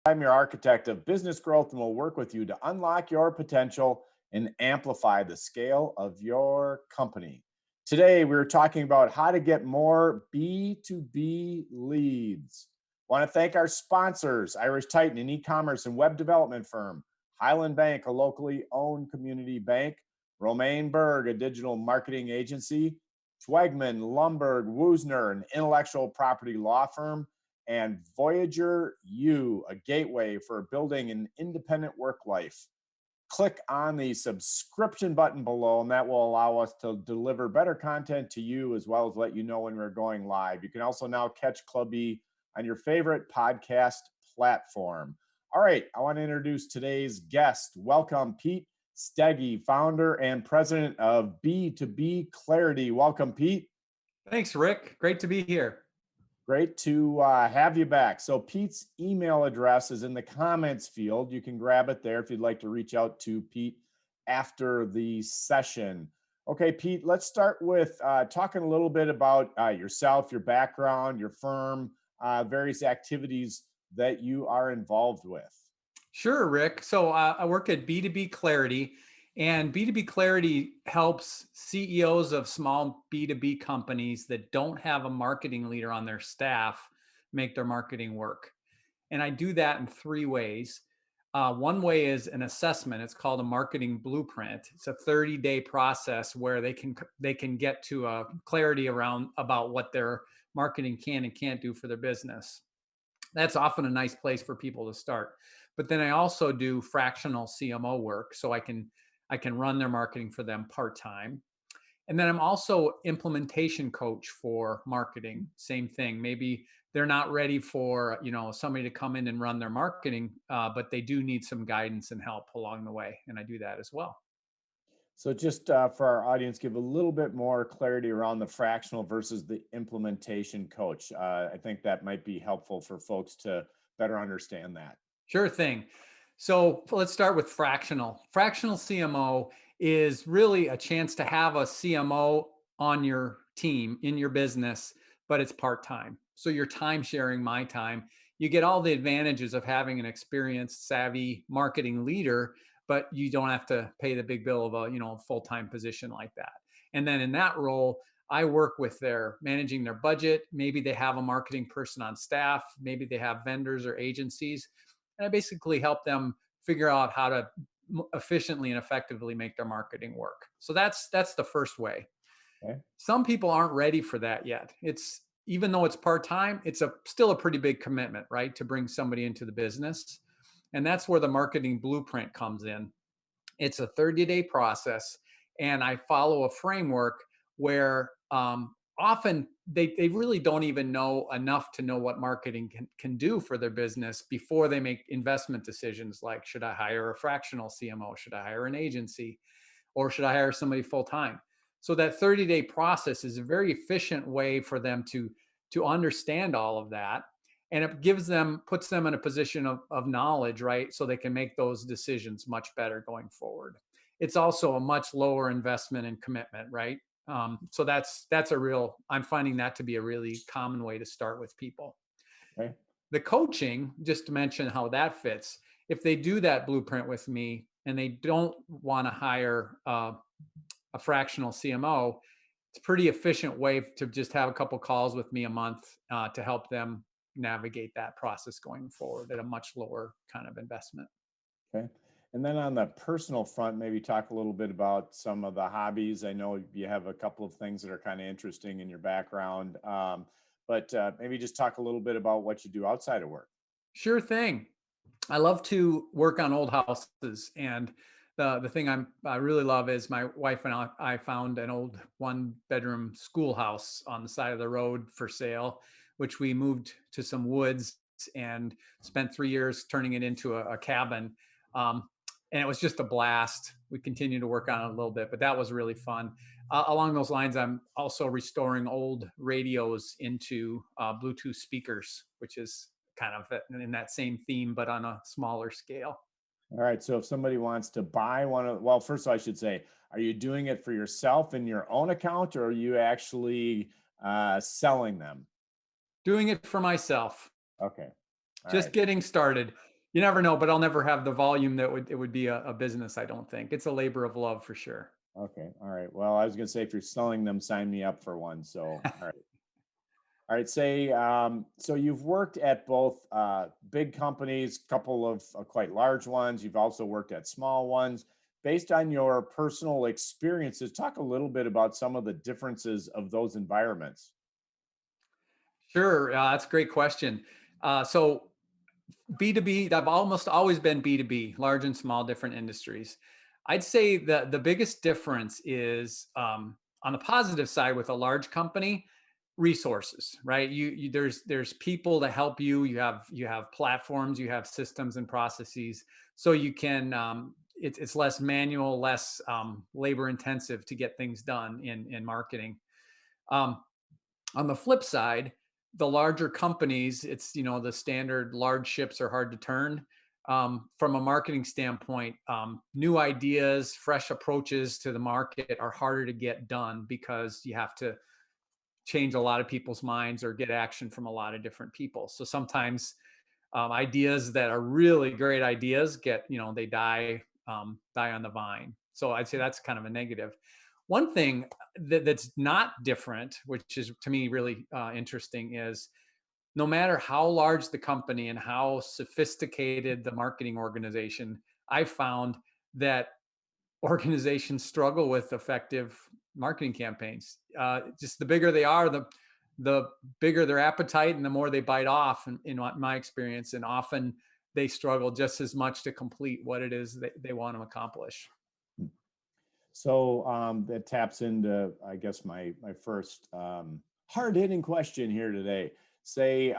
I'm your architect of business growth and will work with you to unlock your potential and amplify the scale of your company. Today, we're talking about how to get more B2B leads. Want to thank our sponsors, Irish Titan, an e-commerce and web development firm, Highland Bank, a locally owned community bank, Romaine Berg, a digital marketing agency, Twegman, Lumberg, Woosner, an intellectual property law firm, and Voyager U, a gateway for building an independent work life. Click on the subscription button below, and that will allow us to deliver better content to you as well as let you know when we're going live. You can also now catch Club E on your favorite podcast platform. All right, I want to introduce today's guest. Welcome, Pete Steege, founder and president of B2B Clarity. Welcome, Pete. Thanks, Rick. Great to be here. Great to have you back. So Pete's email address is in the comments field. You can grab it there if you'd like to reach out to Pete after the session. Okay, Pete, let's start with talking a little bit about yourself, your background, your firm, various activities that you are involved with. Sure, Rick. So I work at B2B Clarity, and B2B Clarity helps CEOs of small B2B companies that don't have a marketing leader on their staff make their marketing work. And I do that in three ways. One way is an assessment. It's called a marketing blueprint. It's a 30-day process where they can get to a clarity around about what their marketing can and can't do for their business. That's often a nice place for people to start. But then I also do fractional CMO work, so I can run their marketing for them part-time. And then I'm also implementation coach for marketing. Same thing. Maybe they're not ready for somebody to come in and run their marketing, but they do need some guidance and help along the way, and I do that as well. So just for our audience, give a little bit more clarity around the fractional versus the implementation coach. I think that might be helpful for folks to better understand that. Sure thing. So let's start with fractional. Fractional CMO is really a chance to have a CMO on your team in your business, but it's part-time. So you're time sharing my time. You get all the advantages of having an experienced, savvy marketing leader, but you don't have to pay the big bill of a full-time position like that. And then in that role, I work with their managing their budget. Maybe they have a marketing person on staff. Maybe they have vendors or agencies. And I basically help them figure out how to efficiently and effectively make their marketing work. So that's the first way. Okay. Some people aren't ready for that yet. It's even though it's part-time, it's still a pretty big commitment, right? To bring somebody into the business. And that's where the marketing blueprint comes in. It's a 30-day process, and I follow a framework where often they really don't even know enough to know what marketing can do for their business before they make investment decisions like, should I hire a fractional CMO? Should I hire an agency? Or should I hire somebody full-time? So that 30-day process is a very efficient way for them to understand all of that. And it puts them in a position of knowledge, right? So they can make those decisions much better going forward. It's also a much lower investment and commitment, right? So I'm finding that to be a really common way to start with people. Okay. The coaching, just to mention how that fits, if they do that blueprint with me and they don't want to hire a fractional CMO, it's a pretty efficient way to just have a couple calls with me a month to help them navigate that process going forward at a much lower kind of investment. Okay. And then on the personal front, maybe talk a little bit about some of the hobbies. I know you have a couple of things that are kind of interesting in your background, but maybe just talk a little bit about what you do outside of work. Sure thing. I love to work on old houses, and the thing I really love is my wife and I found an old 1-bedroom schoolhouse on the side of the road for sale, which we moved to some woods and spent 3 years turning it into a cabin. And it was just a blast. We continue to work on it a little bit, but that was really fun. Along those lines, I'm also restoring old radios into Bluetooth speakers, which is kind of in that same theme, but on a smaller scale. All right. So if somebody wants to buy well, first of all, I should say, are you doing it for yourself in your own account, or are you actually selling them? Doing it for myself. Okay. All Just right. getting started. You never know, but I'll never have the volume that it would be a business. I don't think it's a labor of love for sure. Okay. All right. Well, I was going to say if you're selling them, sign me up for one. So, all right. All right. Say, so you've worked at both big companies, couple of quite large ones. You've also worked at small ones. Based on your personal experiences, talk a little bit about some of the differences of those environments. Sure, that's a great question. So B2B, I've almost always been B2B, large and small, different industries. I'd say the biggest difference is on the positive side with a large company, resources, right? There's people to help you. You have platforms, you have systems and processes, so you can it's less manual, less labor intensive to get things done in marketing. Um, on the flip side, the larger companies, it's the standard large ships are hard to turn. From a marketing standpoint, new ideas, fresh approaches to the market are harder to get done because you have to change a lot of people's minds or get action from a lot of different people. So sometimes ideas that are really great ideas they die on the vine. So I'd say that's kind of a negative. One thing that's not different, which is to me really interesting, is no matter how large the company and how sophisticated the marketing organization, I found that organizations struggle with effective marketing campaigns. Just the bigger they are, the bigger their appetite and the more they bite off, in my experience. And often they struggle just as much to complete what it is that they want to accomplish. So that taps into, I guess, my first hard hitting question here today. Say,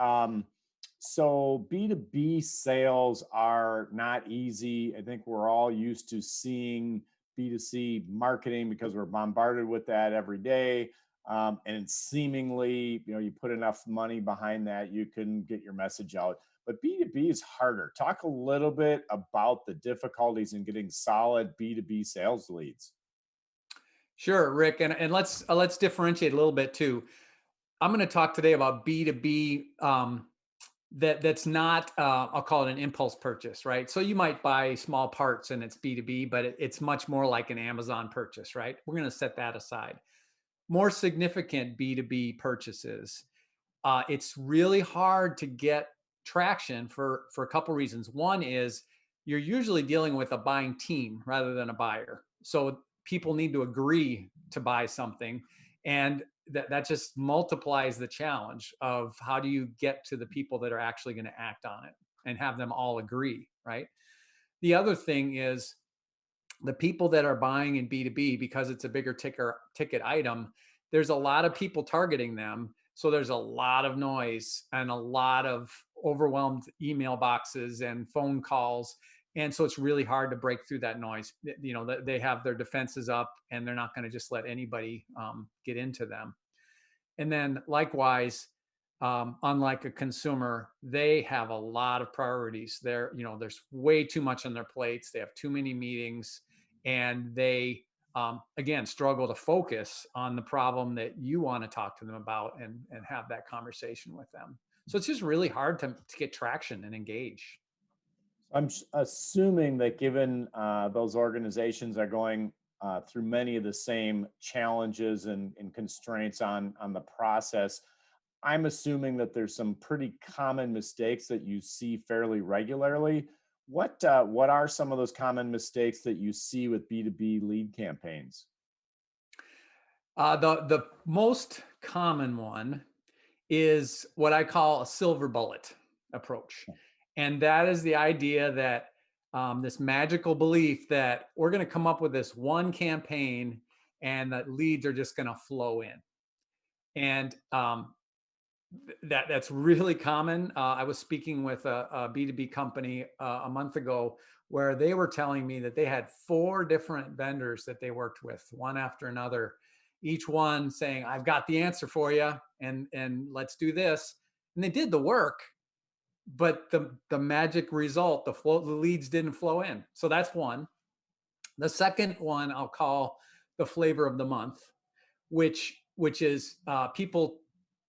so B2B sales are not easy. I think we're all used to seeing B2C marketing because we're bombarded with that every day. And seemingly, you put enough money behind that, you can get your message out. But B2B is harder. Talk a little bit about the difficulties in getting solid B2B sales leads. Sure, Rick, and let's differentiate a little bit too. I'm going to talk today about B2B that's not I'll call it an impulse purchase, right? So you might buy small parts and it's B2B, but it's much more like an Amazon purchase, right? We're going to set that aside. More significant B2B purchases, it's really hard to get traction for a couple reasons. One is you're usually dealing with a buying team rather than a buyer. So people need to agree to buy something. And that just multiplies the challenge of how do you get to the people that are actually going to act on it and have them all agree, right? The other thing is the people that are buying in B2B, because it's a bigger ticket item, there's a lot of people targeting them. So there's a lot of noise and a lot of overwhelmed email boxes and phone calls. And so it's really hard to break through that noise. They have their defenses up and they're not going to just let anybody get into them. And then likewise, unlike a consumer, they have a lot of priorities. There's way too much on their plates. They have too many meetings, and they again struggle to focus on the problem that you want to talk to them about and have that conversation with them. So it's just really hard to get traction and engage. I'm assuming that given those organizations are going through many of the same challenges and constraints on the process, I'm assuming that there's some pretty common mistakes that you see fairly regularly. What are some of those common mistakes that you see with B2B lead campaigns? The most common one is what I call a silver bullet approach. And that is the idea that this magical belief that we're going to come up with this one campaign and that leads are just going to flow in. And that's really common. I was speaking with a B2B company a month ago where they were telling me that they had 4 different vendors that they worked with, one after another, each one saying, "I've got the answer for you, and let's do this." And they did the work, but the magic result, the leads didn't flow in. So that's one. The second one I'll call the flavor of the month, which is people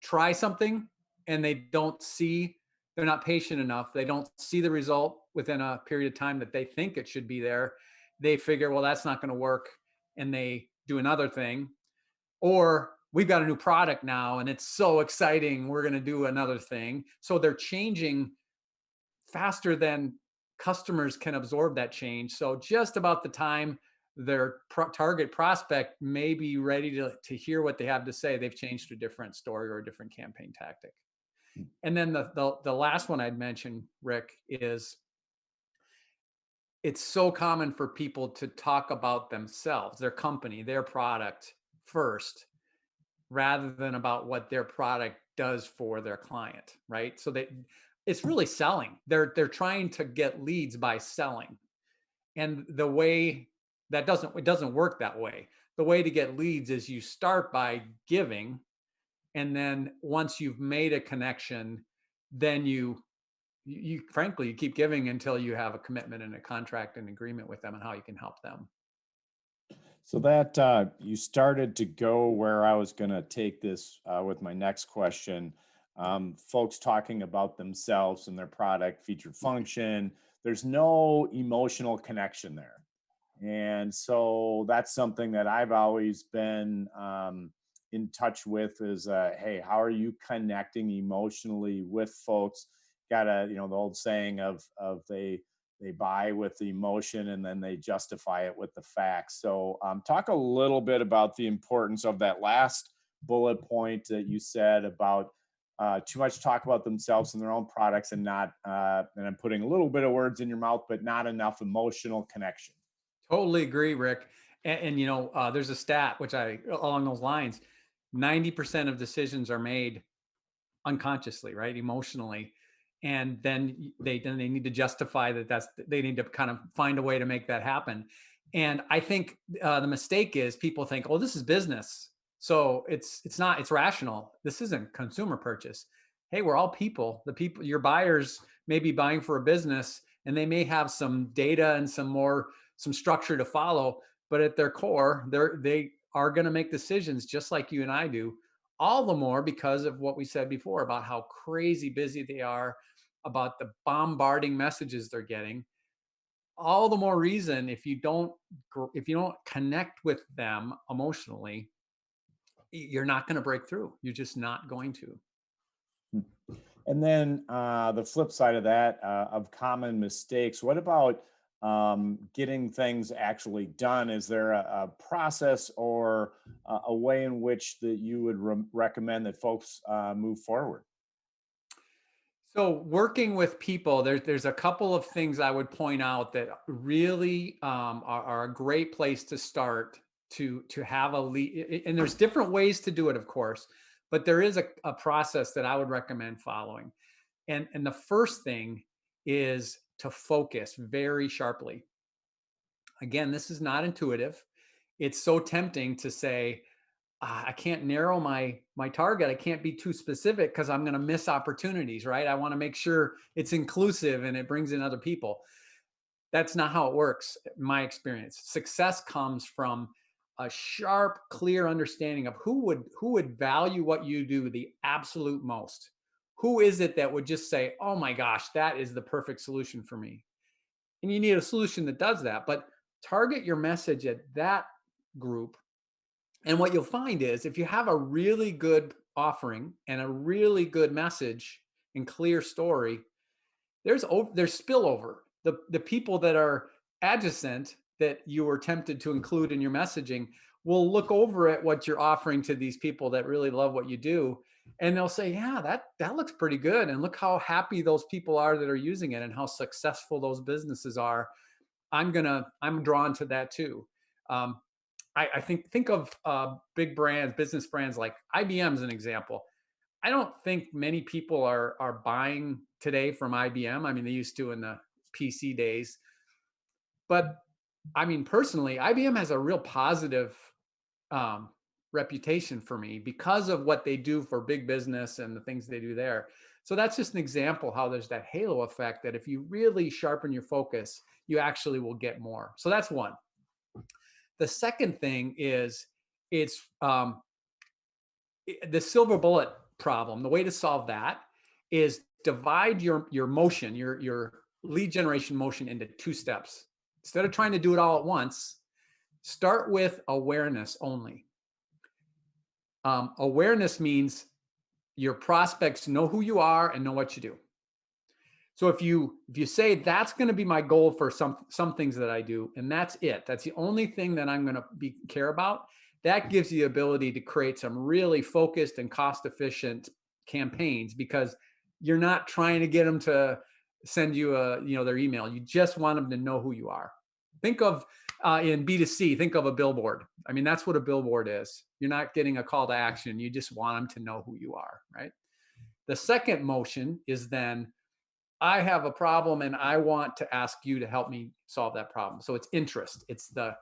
try something and they don't see They're not patient enough. They don't see the result within a period of time that they think it should be there. They figure, well, that's not going to work. And they do another thing. Or we've got a new product now and it's so exciting. We're going to do another thing. So they're changing faster than customers can absorb that change. So just about the time their target prospect may be ready to hear what they have to say, they've changed to a different story or a different campaign tactic. And then the last one I'd mention, Rick, is it's so common for people to talk about themselves, their company, their product first, rather than about what their product does for their client, right? So it's really selling. They're trying to get leads by selling. And the way it doesn't work that way. The way to get leads is you start by giving, and then once you've made a connection, then you frankly you keep giving until you have a commitment and a contract and agreement with them and how you can help them. So that you started to go where I was going to take this with my next question. Folks talking about themselves and their product, feature, function. There's no emotional connection there. And so that's something that I've always been in touch with is, hey, how are you connecting emotionally with folks? Got a, the old saying of they buy with the emotion and then they justify it with the facts. So talk a little bit about the importance of that last bullet point that you said about too much talk about themselves and their own products and not, and I'm putting a little bit of words in your mouth, but not enough emotional connection. Totally agree, Rick. And there's a stat which I along those lines, 90% of decisions are made unconsciously, right? Emotionally. And then they need to justify they need to kind of find a way to make that happen. And I think the mistake is people think, oh, this is business. So it's rational. This isn't consumer purchase. Hey, we're all people. The people, your buyers may be buying for a business and they may have some data and some structure to follow, but at their core, they are going to make decisions just like you and I do, all the more because of what we said before about how crazy busy they are, about the bombarding messages they're getting. All the more reason, if you don't connect with them emotionally, you're not going to break through. You're just not going to. And then the flip side of that, of common mistakes, what about getting things actually done? Is there a process or a way in which that you would recommend that folks move forward? So working with people, there's a couple of things I would point out that really are a great place to start to have a lead. And there's different ways to do it, of course, but there is a process that I would recommend following. And the first thing is to focus very sharply. Again, this is not intuitive. It's so tempting to say, I can't narrow my target. I can't be too specific because I'm going to miss opportunities, right? I want to make sure it's inclusive and it brings in other people. That's not how it works, in my experience. Success comes from a sharp, clear understanding of who would value what you do the absolute most. Who is it that would just say, "Oh my gosh, that is the perfect solution for me." And you need a solution that does that, but target your message at that group. And what you'll find is if you have a really good offering and a really good message and clear story, there's spillover. The people that are adjacent that you were tempted to include in your messaging will look over at what you're offering to these people that really love what you do, and they'll say, "Yeah, that looks pretty good, and look how happy those people are that are using it, and how successful those businesses are. I'm drawn to that too." Um, I think of big brands, business brands like IBM as an example. I don't think many people are buying today from IBM. I mean, they used to in the PC days, but I mean, personally, IBM has a real positive um, reputation for me because of what they do for big business and the things they do there. So that's just an example how there's that halo effect that if you really sharpen your focus, you actually will get more. So that's one. The second thing is it's the silver bullet problem. The way to solve that is divide your motion, your lead generation motion into 2 steps. Instead of trying to do it all at once, start with awareness only. Awareness means your prospects know who you are and know what you do. So if you say that's going to be my goal for some things that I do, and that's it, that's the only thing that I'm going to care about, that gives you the ability to create some really focused and cost efficient campaigns, because you're not trying to get them to send you their email. You just want them to know who you are. Think of in B2C, think of a billboard. I mean, that's what a billboard is. You're not getting a call to action. You just want them to know who you are, right? The second motion is then, I have a problem and I want to ask you to help me solve that problem. So it's interest. It's the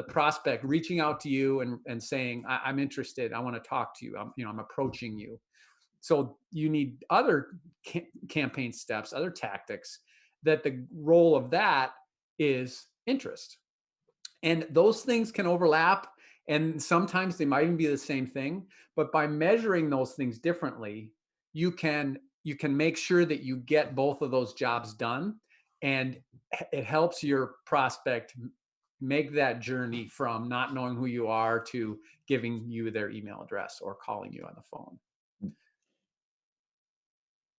prospect reaching out to you and saying, I'm interested. I want to talk to you. I'm approaching you. So you need other campaign steps, other tactics, that the role of that is interest. And those things can overlap, and sometimes they might even be the same thing. But by measuring those things differently, you can make sure that you get both of those jobs done, and it helps your prospect make that journey from not knowing who you are to giving you their email address or calling you on the phone.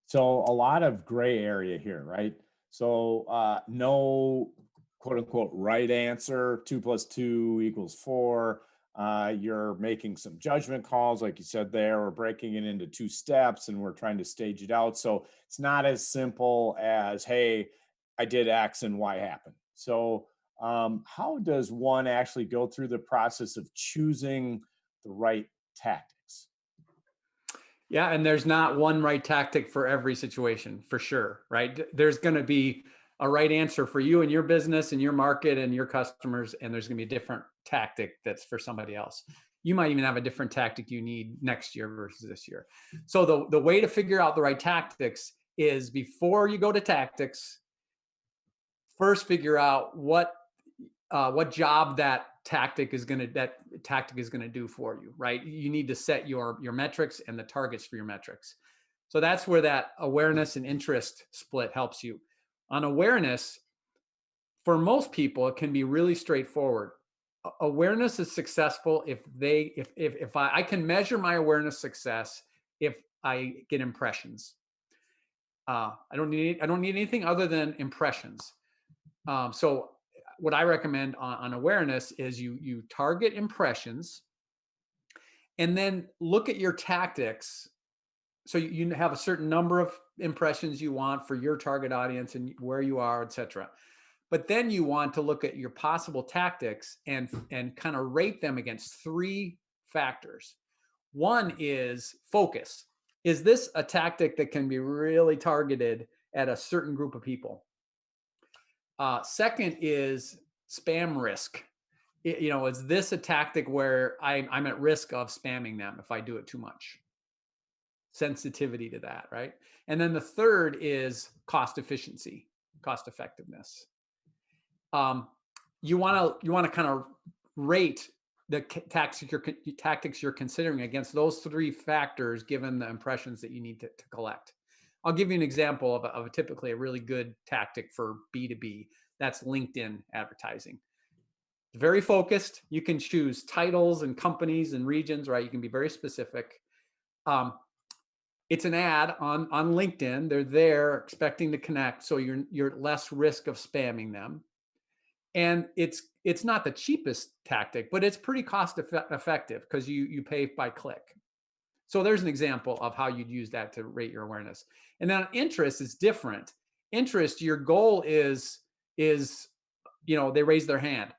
So a lot of gray area here, right? So no quote unquote right answer. 2 + 2 = 4. You're making some judgment calls, like you said there. We're breaking it into 2 steps and we're trying to stage it out. So it's not as simple as, hey, I did X and Y happened. So how does one actually go through the process of choosing the right tactics? Yeah, and there's not one right tactic for every situation, for sure, right? There's going to be a right answer for you and your business and your market and your customers, and there's going to be a different tactic that's for somebody else. You might even have a different tactic you need next year versus this year. So the way to figure out the right tactics is, before you go to tactics, first figure out what job that tactic is going to do for you, right? You need to set your metrics and the targets for your metrics. So that's where that awareness and interest split helps you. On awareness, for most people, it can be really straightforward. Awareness is successful if I can measure my awareness success if I get impressions. I don't need anything other than impressions. So what I recommend on awareness is you target impressions, and then look at your tactics. So you have a certain number of impressions you want for your target audience and where you are, et cetera. But then you want to look at your possible tactics and kind of rate them against 3 factors. One is focus. Is this a tactic that can be really targeted at a certain group of people? Second is spam risk. Is this a tactic where I'm at risk of spamming them if I do it too much? Sensitivity to that, right? And then the third is cost efficiency, cost effectiveness. You want to kind of rate the tactics you're considering against those 3 factors, given the impressions that you need to collect. I'll give you an example of typically a really good tactic for B2B. That's LinkedIn advertising. Very focused. You can choose titles and companies and regions, right? You can be very specific. It's an ad on LinkedIn. They're there expecting to connect, so you're less risk of spamming them. And it's not the cheapest tactic, but it's pretty cost effective because you pay by click. So there's an example of how you'd use that to rate your awareness. And then interest is different. Interest, your goal is they raise their hand.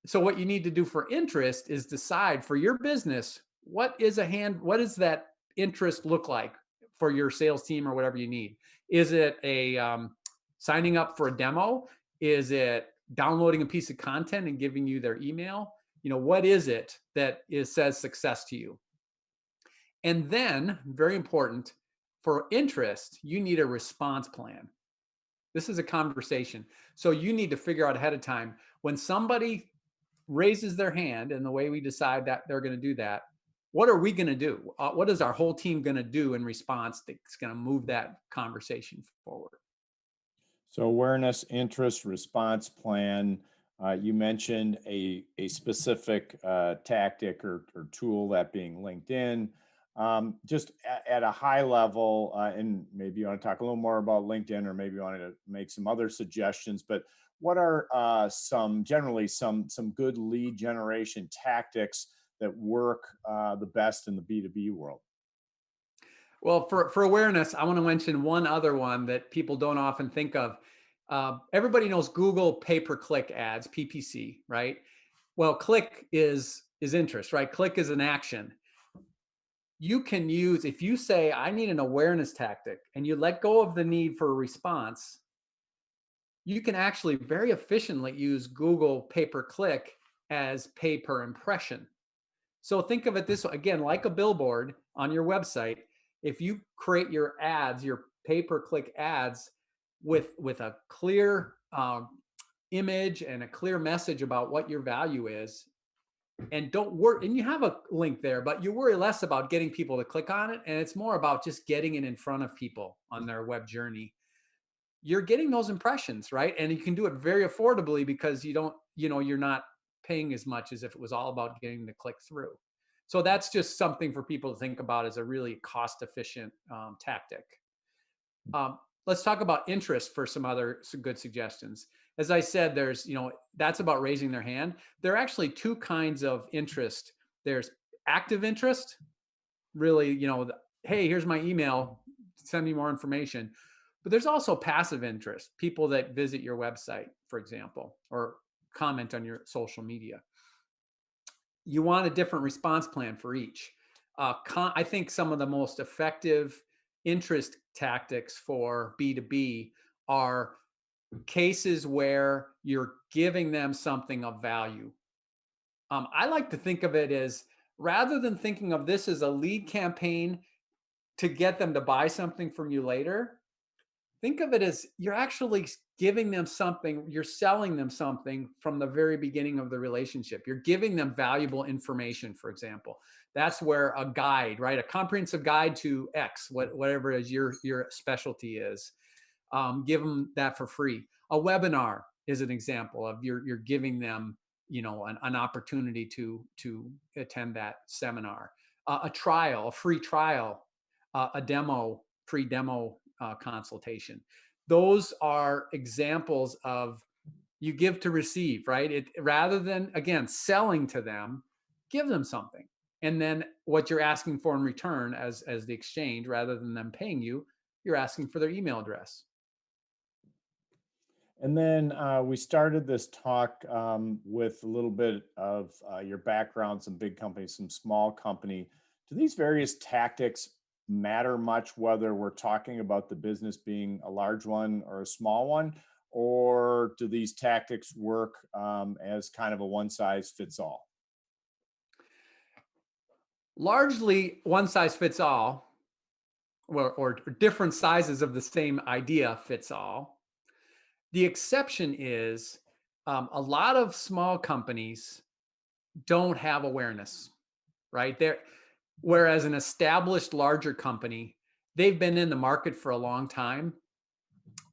So what you need to do for interest is decide for your business, what does that interest look like for your sales team or whatever you need? Is it a signing up for a demo? Is it downloading a piece of content and giving you their email? What is it that says success to you? And then, very important, for interest, you need a response plan. This is a conversation. So you need to figure out ahead of time, when somebody raises their hand, and the way we decide that they're going to do that what are we going to do? What is our whole team going to do in response that's going to move that conversation forward? So awareness, interest, response plan. You mentioned a specific tactic or tool, that being LinkedIn. Just at a high level, and maybe you want to talk a little more about LinkedIn, or maybe you want to make some other suggestions. But what are generally some good lead generation tactics that work the best in the B2B world? Well, for awareness, I want to mention one other one that people don't often think of. Everybody knows Google pay-per-click ads, PPC, right? Well, click is interest, right? Click is an action. You can use, if you say, I need an awareness tactic, and you let go of the need for a response, you can actually very efficiently use Google pay-per-click as pay per impression. So think of it this way, again, like a billboard on your website. If you create your ads, your pay-per-click ads with a clear image and a clear message about what your value is, and don't worry, and you have a link there, but you worry less about getting people to click on it, and it's more about just getting it in front of people on their web journey. You're getting those impressions, right? And you can do it very affordably because you don't, you're not paying as much as if it was all about getting the click through. So that's just something for people to think about as a really cost efficient tactic. Let's talk about interest for some good suggestions. As I said, that's about raising their hand. There are actually two kinds of interest. There's active interest, really, hey, here's my email, send me more information. But there's also passive interest, people that visit your website, for example, or comment on your social media. You want a different response plan for each. I think some of the most effective interest tactics for B2B are cases where you're giving them something of value. I like to think of it as, rather than thinking of this as a lead campaign to get them to buy something from you later, think of it as you're actually giving them something, you're selling them something from the very beginning of the relationship. You're giving them valuable information, for example. That's where a guide, right? A comprehensive guide to X, whatever it is your specialty is. Give them that for free. A webinar is an example of you're giving them, an opportunity to attend that seminar. A trial, a free trial, a demo, free demo consultation. Those are examples of you give to receive, right? Rather than, again, selling to them, give them something. And then what you're asking for in return as the exchange, rather than them paying you, you're asking for their email address. And then we started this talk with a little bit of your background, some big companies, some small company. Do these various tactics matter much, whether we're talking about the business being a large one or a small one? Or do these tactics work as kind of a one size fits all? Largely one size fits all, or different sizes of the same idea fits all. The exception is a lot of small companies don't have awareness, right? Whereas an established larger company, they've been in the market for a long time.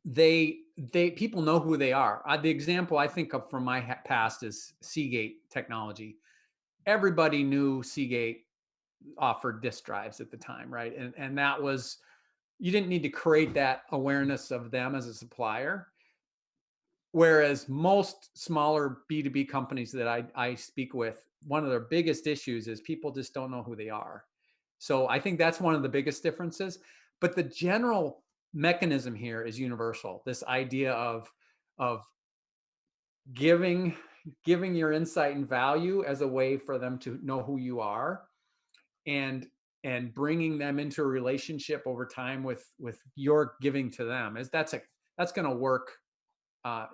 They people know who they are. The example I think of from my past is Seagate Technology. Everybody knew Seagate offered disk drives at the time, right? And that was, you didn't need to create that awareness of them as a supplier. Whereas most smaller B2B companies that I speak with, one of their biggest issues is people just don't know who they are. So I think that's one of the biggest differences. But the general mechanism here is universal. This idea of giving your insight and value as a way for them to know who you are, and bringing them into a relationship over time with your giving to them, that's going to work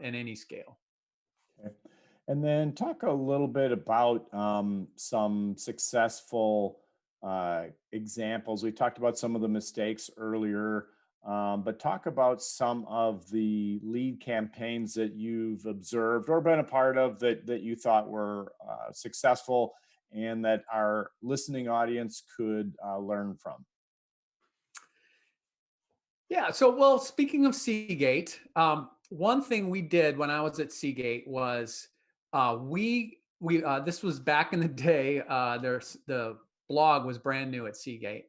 in any scale. Okay. And then talk a little bit about some successful examples. We talked about some of the mistakes earlier, but talk about some of the lead campaigns that you've observed or been a part of that you thought were successful, and that our listening audience could learn from? Yeah. So, well, speaking of Seagate, one thing we did when I was at Seagate was we this was back in the day. There's the blog was brand new at Seagate,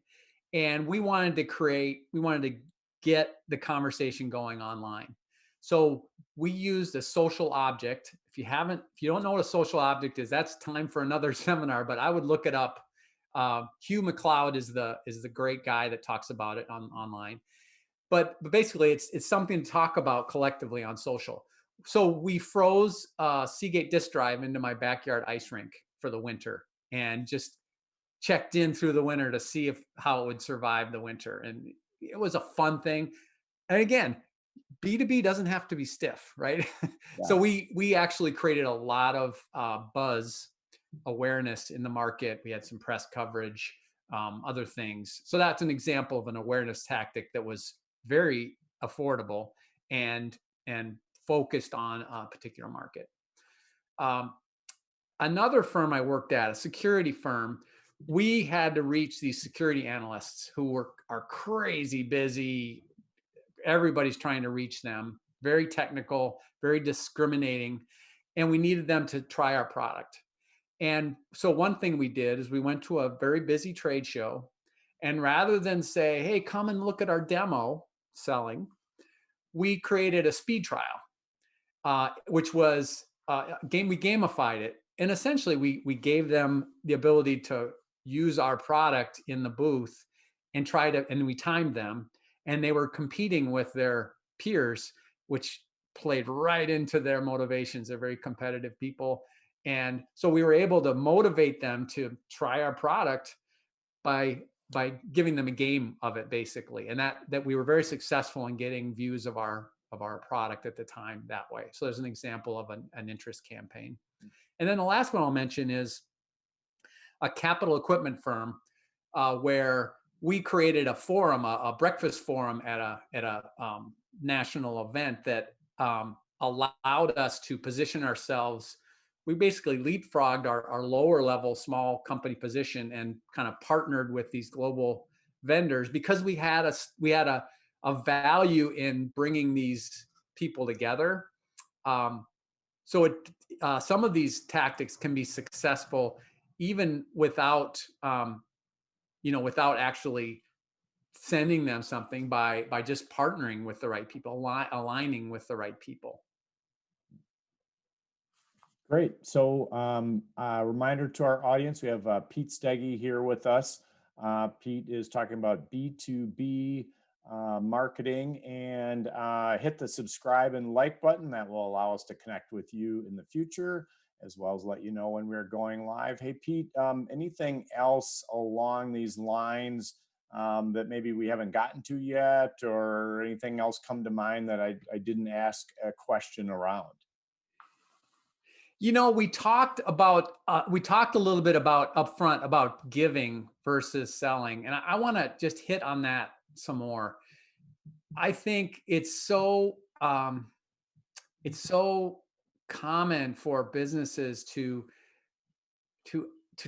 and we wanted to get the conversation going online. So we used a social object. If you don't know what a social object is, that's time for another seminar. But I would look it up. Hugh McLeod is the great guy that talks about it online, but basically it's something to talk about collectively on social. So we froze Seagate disk drive into my backyard ice rink for the winter and just checked in through the winter to see if how it would survive the winter. And it was a fun thing. And again, B2B doesn't have to be stiff, right? So Yes. we actually created a lot of buzz awareness in the market. We had some press coverage, other things. So that's an example of an awareness tactic that was very affordable and focused on a particular market. Um, Another firm I worked at, a security firm, we had to reach these security analysts who are crazy busy. Everybody's trying to reach them. Very technical, very discriminating, and we needed them to try our product. And so one thing we did is we went to a very busy trade show, and rather than say, "Hey, come and look at our demo selling," we created a speed trial, which was game. We gamified it, and essentially we gave them the ability to use our product in the booth and and we timed them, and they were competing with their peers, which played right into their motivations. They're very competitive people, and so we were able to motivate them to try our product by giving them a game of it basically, and that we were very successful in getting views of our product at the time that way. So there's an example of an interest campaign. And then the last one I'll mention is a capital equipment firm, where we created a forum, a breakfast forum at a national event that allowed us to position ourselves. We basically leapfrogged our lower level small company position and kind of partnered with these global vendors because we had a value in bringing these people together. Um, so some of these tactics can be successful even without without actually sending them something by just partnering with the right people, aligning with the right people. Great. So, a reminder to our audience, we have Pete Steege here with us. Pete is talking about B2B marketing, and hit the subscribe and like button. That will allow us to connect with you in the future, as well as let you know when we're going live. Hey, Pete, anything else along these lines that maybe we haven't gotten to yet, or anything else come to mind that I didn't ask a question around? We talked a little bit about upfront about giving versus selling, and I want to just hit on that some more. I think it's so common for businesses to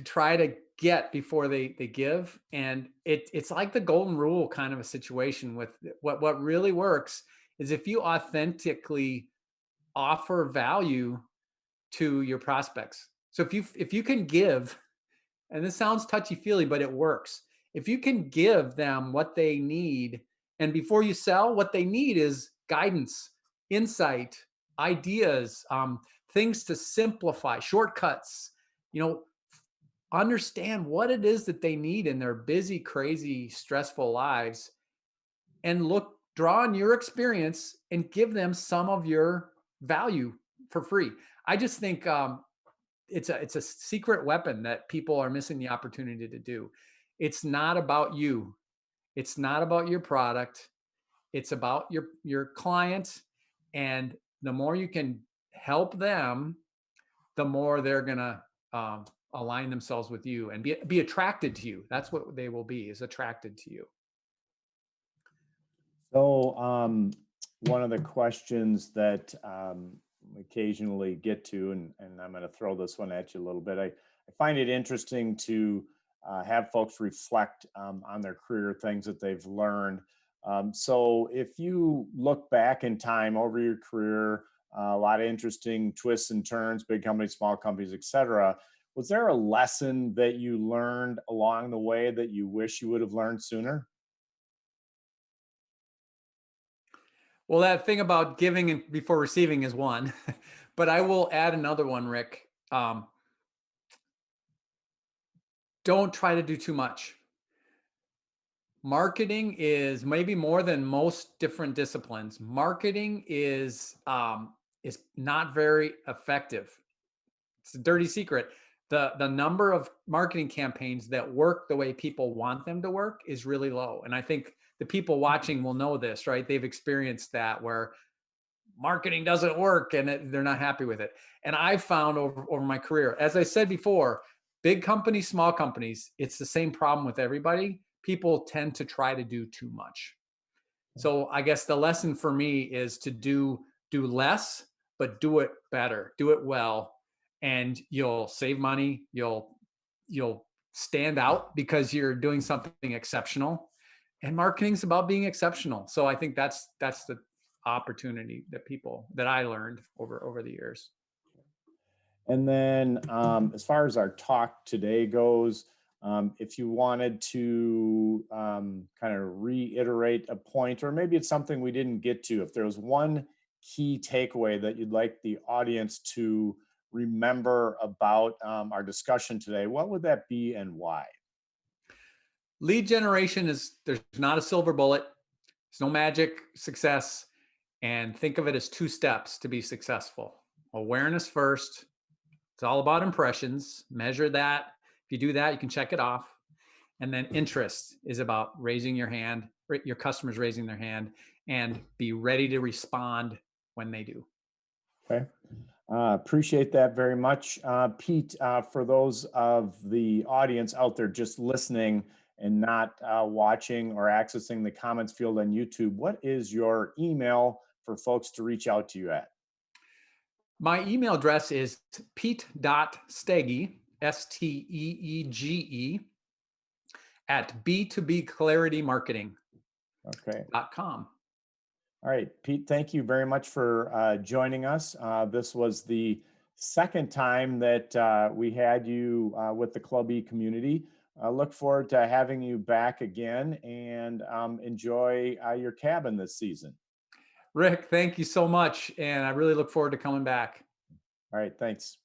try to get before they give, and it's like the golden rule kind of a situation. With what really works is if you authentically offer value to your prospects. So if you can give, and this sounds touchy feely, but it works. If you can give them what they need, and before you sell, what they need is guidance, insight, ideas, things to simplify, shortcuts. You know, understand what it is that they need in their busy, crazy, stressful lives, and draw on your experience and give them some of your value for free. I just think it's a secret weapon that people are missing the opportunity to do. It's not about you. It's not about your product. It's about your client, and the more you can help them, the more they're gonna align themselves with you and be attracted to you. That's what they will be, is attracted to you. So, one of the questions that occasionally get to, and I'm going to throw this one at you a little bit. I find it interesting to have folks reflect on their career, things that they've learned. So, if you look back in time over your career, a lot of interesting twists and turns, big companies, small companies, etc. Was there a lesson that you learned along the way that you wish you would have learned sooner? Well, that thing about giving and before receiving is one, but I will add another one, Rick. Don't try to do too much. Marketing is maybe more than most different disciplines. Marketing is not very effective. It's a dirty secret. The number of marketing campaigns that work the way people want them to work is really low. And I think the people watching will know this, right? They've experienced that where marketing doesn't work and they're not happy with it. And I found over my career, as I said before, big companies, small companies, it's the same problem with everybody. People tend to try to do too much. So I guess the lesson for me is to do less, but do it better, do it well, and you'll save money. You'll stand out because you're doing something exceptional. And marketing's about being exceptional. So I think that's the opportunity that I learned over the years. And then, as far as our talk today goes, if you wanted to kind of reiterate a point, or maybe it's something we didn't get to, if there was one key takeaway that you'd like the audience to remember about our discussion today, what would that be and why? Lead generation there's not a silver bullet. There's no magic success. And think of it as two steps to be successful. Awareness first. It's all about impressions. Measure that. If you do that, you can check it off. And then interest is about raising your hand, your customers raising their hand, and be ready to respond when they do. Okay. Appreciate that very much. Pete, for those of the audience out there just listening and not watching or accessing the comments field on YouTube, what is your email for folks to reach out to you at? My email address is pete.steege, Steege, at B2B Clarity Okay. Marketing.com. All right, Pete, thank you very much for joining us. This was the second time that we had you with the Club E community. I look forward to having you back again and enjoy your cabin this season. Rick, thank you so much. And I really look forward to coming back. All right, thanks.